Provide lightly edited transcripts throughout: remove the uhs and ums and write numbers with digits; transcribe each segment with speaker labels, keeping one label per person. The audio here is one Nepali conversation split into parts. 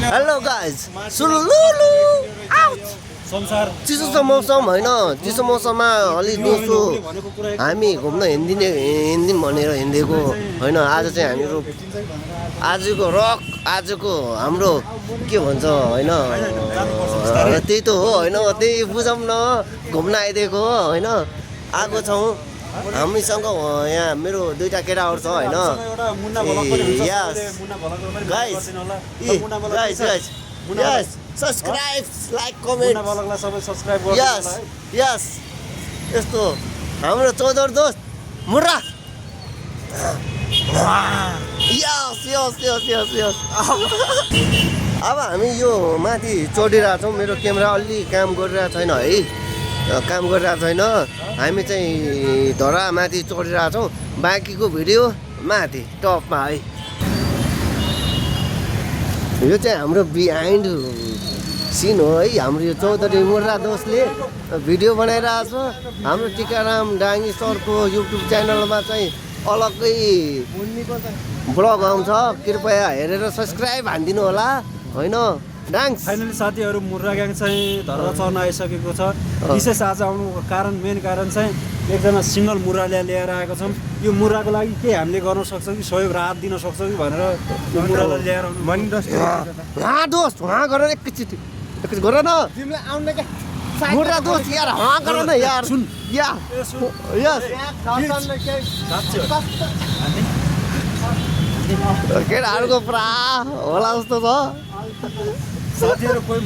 Speaker 1: हेलो गाइज सुलुलु आउट चिसो छ मौसम होइन चिसो मौसममा अलि दिउँसो हामी घुम्न हिँड्दिउँ भनेर हिँडेको होइन आज चाहिँ हामीहरू आजको हाम्रो के भन्छ होइन त्यही त हो होइन त्यही बुझौँ न घुम्न आइदिएको हो होइन आएको छौँ हामीसँग यहाँ मेरो दुईटा केटाहरू छ होइन गाइस सब्सक्राइब लाइक कमेन्ट यस यस यस्तो हाम्रो चौधर दोस्त मुर्रा यस यस यस यस यस अब हामी यो माथि चढिरहेको छौँ मेरो क्यामेरा अलि काम गरिरहेको छैन है काम गरिरहेको छैन हामी चाहिँ धरा माथि चढिरहेको छौँ बाँकीको भिडियो माथि टपमा है यो चाहिँ हाम्रो बिहाइन्ड सिन हो है हाम्रो यो चौधरी मुर्रा दोस्तले भिडियो बनाइरहेको छ हाम्रो टिकाराम डाङ्गी सरको युट्युब च्यानलमा चाहिँ अलग्गै ब्लग आउँछ कृपया हेरेर सब्सक्राइब हानिदिनु होला होइन डान्स
Speaker 2: फाइनली साथीहरू मुर्रा ग्याङ चाहिँ धरा चढ्न आइसकेको छ विशेष आज आउनुको मेन कारण चाहिँ एकजना सिङ्गल मुर्राले लिएर आएको छौँ यो मुर्राको लागि के हामीले गर्न सक्छौँ कि सहयोग राहत दिन सक्छौँ कि भनेर यो मुर्रालाई ल्याएर आउनु
Speaker 1: दोस्त उहाँ गर एकैचोटि गर न तिमीलाई आउनु क्या मुर्रा दोस्त यार गर न यार सुन केटाहरूको पुरा होला जस्तो छ
Speaker 2: साथीहरू कोही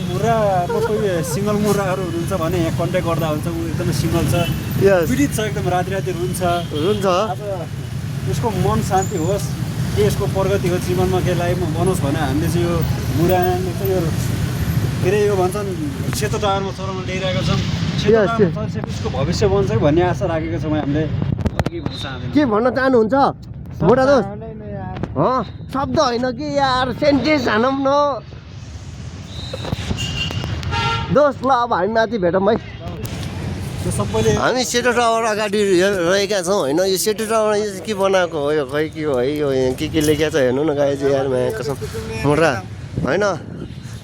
Speaker 2: सिङ्गल मुर्राहरू हुनुहुन्छ भने यहाँ कन्ट्याक्ट गर्दा हुन्छ ऊ एकदमै सिङ्गल छ पीडित छ एकदम राति रुन्छ अब यसको मन शान्ति होस् के यसको प्रगति होस् जीवनमा केही लाइफमा बनोस् भने हामीले चाहिँ यो मुर्राले चाहिँ यो के अरे यो भन्छन् सेतो टावरमा चढाउन ल्याइरहेको छौँ यसको भविष्य बन्छ कि भन्ने आशा राखेको छौँ हामीले
Speaker 1: के भन्न चाहनुहुन्छ मुर्रा दोस्त शब्द होइन कि यार सेन्टेन्स हानौँ न दोस्त ल अब हामी माथि भेटौँ है हामी सेतो टावर अगाडि रहेका छौँ होइन यो सेतो टावर यो के बनाएको हो यो खै के हो है यो के लेखेको छ हेर्नु न गाई चाहिँ यार मायाको छ मुर्रा होइन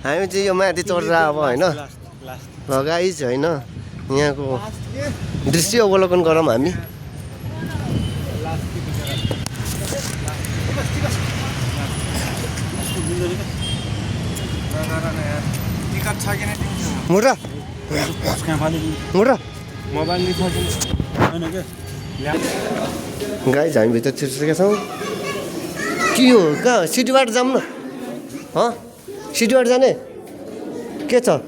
Speaker 1: हामी चाहिँ यो माथि चढेर अब होइन ल गाइस होइन यहाँको दृश्य अवलोकन गरौँ हामी मुर्रा गाइस हामी भित्र छिर्सकेका छौँ के हो कहाँ सिटीबाट जाऊँ न सिटीबाट जाने के छ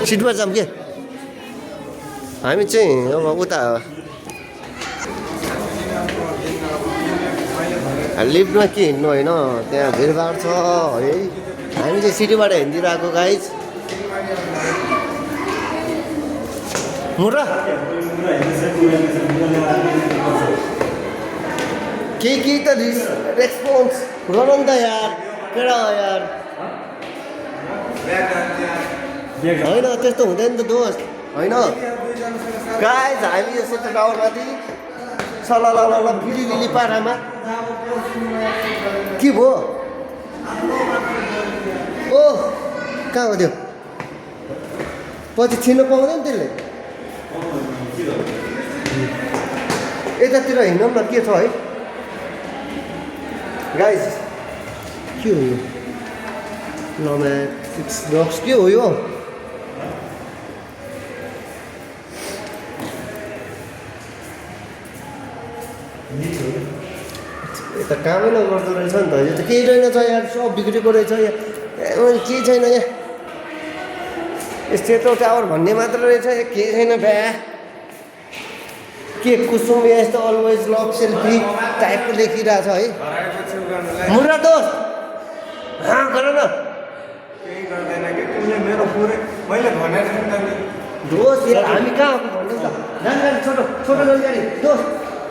Speaker 1: सिटीबाट जाऊँ के हामी चाहिँ अब उता लिफ्टमा के हिँड्नु होइन त्यहाँ भिडभाड छ है हामी चाहिँ सिटीबाट हिँडिरहेको गाइज मुर्रा के त रेस्पोन्स गर नि त यार केटा हो यार होइन त्यस्तो हुँदैन त दोस्त होइन गाइज हामी यो सेतो टावरमाथि सल्लाह बिली पारामा के भयो ओ कहाँ हो त्यो पछि छिर्नु पाउँदैन त्यसले यतातिर हिँडौँ न के छ है गाइस के हो यो नोम्याटिक्स डग्स के हो यो यता कामै नगर्दो रहेछ नि त यो त केही रहेन छ यार सब बिग्रेको रहेछ यहाँ केही छैन यहाँ सेतो टावर भन्ने मात्र रहेछ केही छैन भ्या के कुसुम यस्तो अलवेज लभ सेल्फी टाइपको लेखिरहेछ है मुर्रा दोस्त गर न दोस्त यार हामी कहाँ भन्नु त जानकारी छोटो जानकारी दोस्त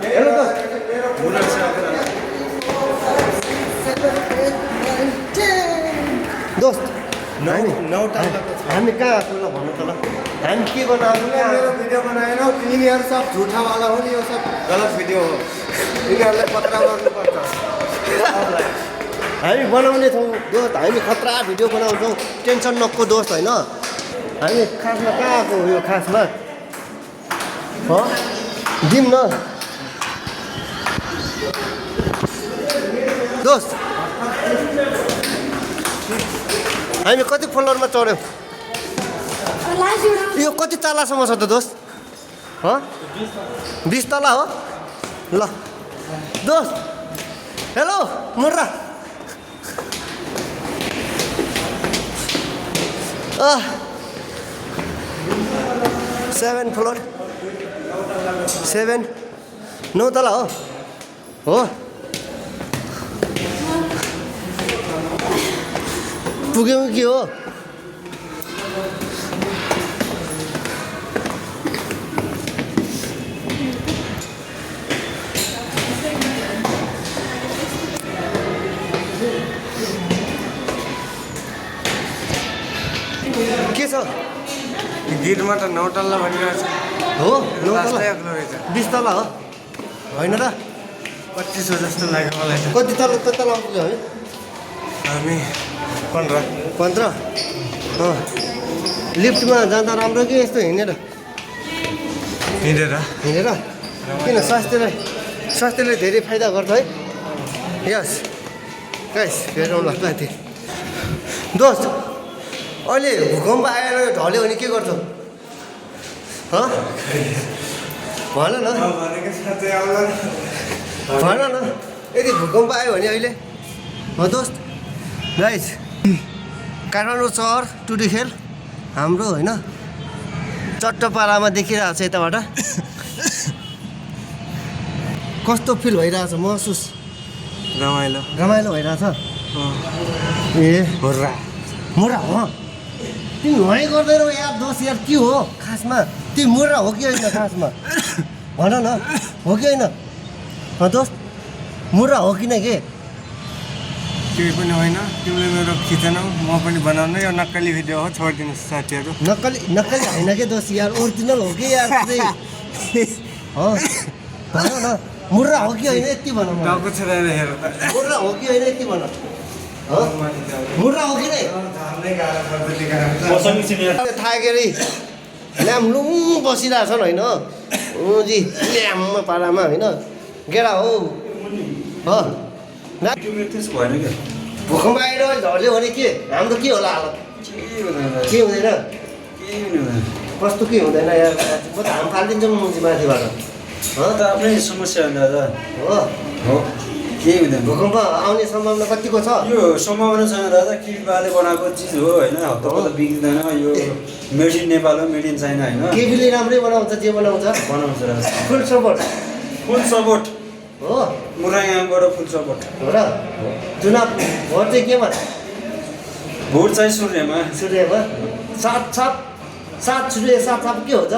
Speaker 1: हेलो दोस्त दोस्त हामी कहाँ आएको ल भन्नु त ल हामी के बनाउनु
Speaker 3: मेरो भिडियो बनाएन यिनीहरू सब झुठावाला हो नि यो सब गलत भिडियो हो यिनीहरूलाई पत्ता गर्नुपर्छ
Speaker 1: हामी बनाउने छौँ दोस्त हामी खतरा भिडियो बनाउँछौँ टेन्सन नको दोस्त होइन हामी खासमा कहाँ आएको हो यो खासमा दिउँ न दोस्त हामी कति फ्लोरमा चढ्यौँ यो कति तलासम्म छ त दोस्त 20 तला हो ल दोस्त हेलो मुर्रा 7 फ्लोर 7 9 तला हो पुग्यौँ कि हो के छ
Speaker 3: गिरमा त 9 तल्ला भनिरहेको छ
Speaker 1: हो 9 तला 20 तला हो होइन र
Speaker 3: 2500 जस्तो लाग्यो मलाई त
Speaker 1: कति तला पुग्यो
Speaker 3: हामी 15
Speaker 1: लिफ्टमा जाँदा राम्रो कि यस्तो हिँडेर हिँडेर किन स्वास्थ्यले धेरै फाइदा गर्छ है यस गाइस हेरौँ ल कति दोस्त अहिले भूकम्प आएर ढल्यो भने के गर्छौ भन न यदि भूकम्प आयो भने अहिले हो दोस्त गाइस काठमाडौँ सहर टुडिखेल हाम्रो होइन चट्टपारामा देखिरहेको छ यताबाट कस्तो फिल भइरहेछ महसुस रमाइलो भइरहेछ ए मुर्रा हो तिमी भइ गर्दैनौ यार दोस्त यार के हो खासमा तिमी मुर्रा हो कि होइन खासमा भन न हो कि होइन दोस्त मुर्रा हो कि न के
Speaker 3: केही पनि होइन तिमीले मेरो खिचेनौ म पनि बनाउनु यो नक्कली भिडियो हो छोडिदिनुहोस् साथीहरू
Speaker 1: नक्कली होइन के दोस्त यार ओरिजिनल हो कि यार भन न मुर्रा हो कि होइन यति भन
Speaker 3: टाउको छोडेर हेर
Speaker 1: मुर्रा हो कि होइन यति भन मुर्रा हो कि नै थाकेरी ल्याम्लुङ बसिरहेछन् होइन जी ल्याममा पारामा होइन गेडा हो भूकम्प आएर झर्यो भने के हाम्रो के होला हालत के हुँदैन कस्तो के हुँदैन यार म त हाम फालिदिन्छौँ मुजी माथिबाट
Speaker 2: त आफ्नै समस्या हो दादा
Speaker 1: हो
Speaker 2: केही हुँदैन
Speaker 1: भूकम्प आउने सम्भावना कतिको छ
Speaker 2: यो सम्भावना छैन दादा किबाले बनाएको चिज हो होइन हप्ताको त बिग्दैन यो मेड इन नेपाल हो मेड इन चाइना होइन
Speaker 1: केबीले राम्रै बनाउँछ जे बनाउँछ
Speaker 2: दादा
Speaker 1: फुल सपोर्ट हो
Speaker 2: मुराङबाट फुल सपोर्ट
Speaker 1: हो र चुनाव भोट चाहिँ केमा
Speaker 2: भोट चाहिँ सूर्यमा
Speaker 1: सात सूर्य सात के हुन्छ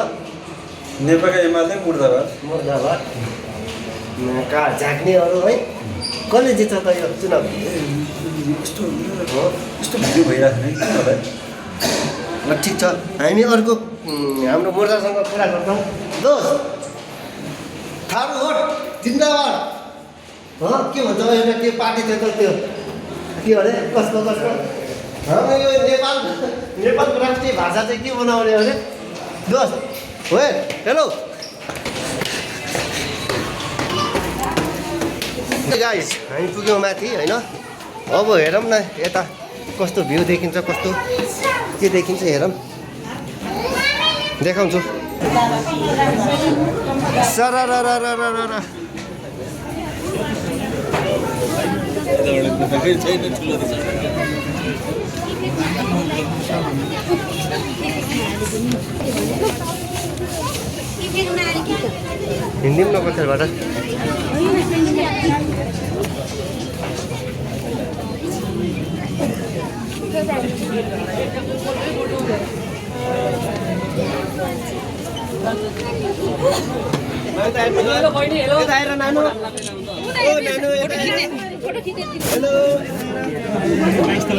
Speaker 2: नेपालका एमाले मुर्दाबाद
Speaker 1: कहाँ झाँक्नेहरू है कसले जित्छ त यो चुनाव
Speaker 2: यस्तो भिडियो भइरहेको छैन किन होला
Speaker 1: ठिक छ हामी अर्को हाम्रो मोर्चासँग कुरा गर्छौँ दोस्त थारू होट जिन्दाबाद के भन्छ एउटा के पार्टी थियो त त्यो के अरे कसको हाम्रो यो नेपालको राष्ट्रिय भाषा चाहिँ के बनाउने अरे दोस्त हो हेलो गाइस हामी पुग्यौँ माथि होइन अब हेरौँ न यता कस्तो भ्यू देखिन्छ कस्तो के देखिन्छ हेरौँ देखाउँछु सरारारारारारा हिँड्दिउँ न कतैबाट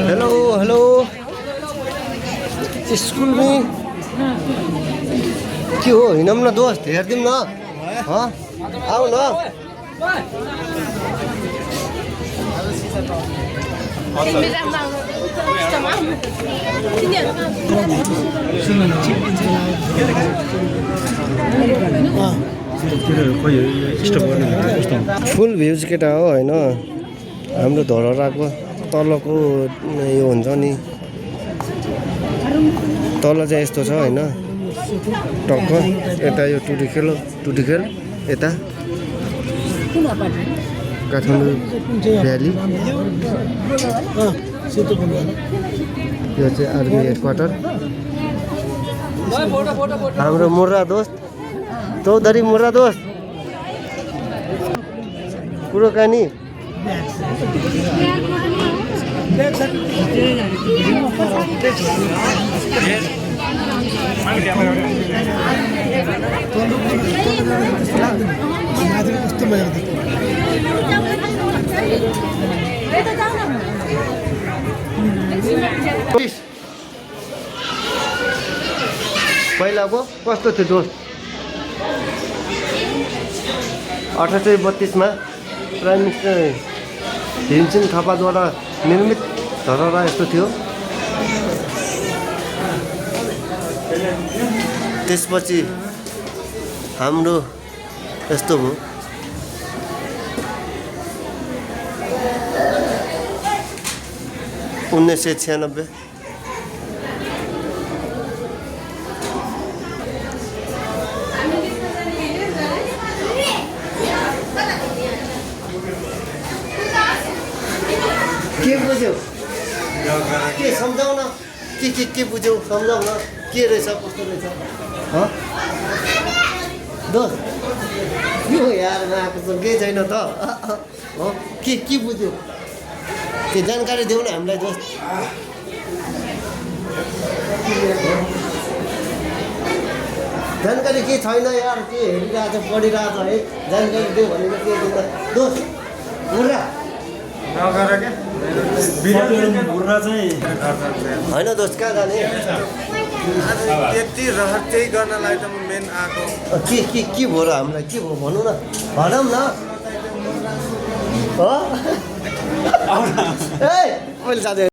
Speaker 1: हेलो हेलो स्कुल में के हो हिँडौँ न दोस्त हेरिदिउँ न आऊ न फुल भ्युज केटा हो होइन हाम्रो धरहराको तलको यो हुन्छ नि तल चाहिँ यस्तो छ होइन टक्क यता यो टुटिखेल यता काठमाडौँ भ्याली यो चाहिँ आर्मी हेडक्वार्टर हाम्रो मुर्रा दोस्त चौधरी मुर्रा दोस्त कुरोकानी पहिलाको कस्तो थियो दोस्त 1832 प्राइम मिनिस्टर भीमसिंह थापाद्वारा निर्मित धरहरा यस्तो थियो। त्यसपछि हाम्रो यस्तो भयो। उन्नाइस सय 96 के बुझ्यौ के सम्झाउन के बुझ्यौ सम्झाउन के रहेछ कस्तो रहेछ दोस्त यो यारमा आएको छ केही छैन त हो के बुझ्यौ के जानकारी देऊ न हामीलाई दोस्त जानकारी के छैन यार के हेरिरहेको छ पढिरहेको छ है जानकारी देऊ भनेको के दिन्छ दोस्त मुर्रा
Speaker 3: नगर के
Speaker 2: मुर्रा चाहिँ
Speaker 1: होइन दोस्त कहाँ जाने
Speaker 3: यति रहर चाहिँ गर्नलाई त म मेन आएको
Speaker 1: के भयो र हामीलाई के भयो भनौँ न भनौँ न ए मैले जाँदै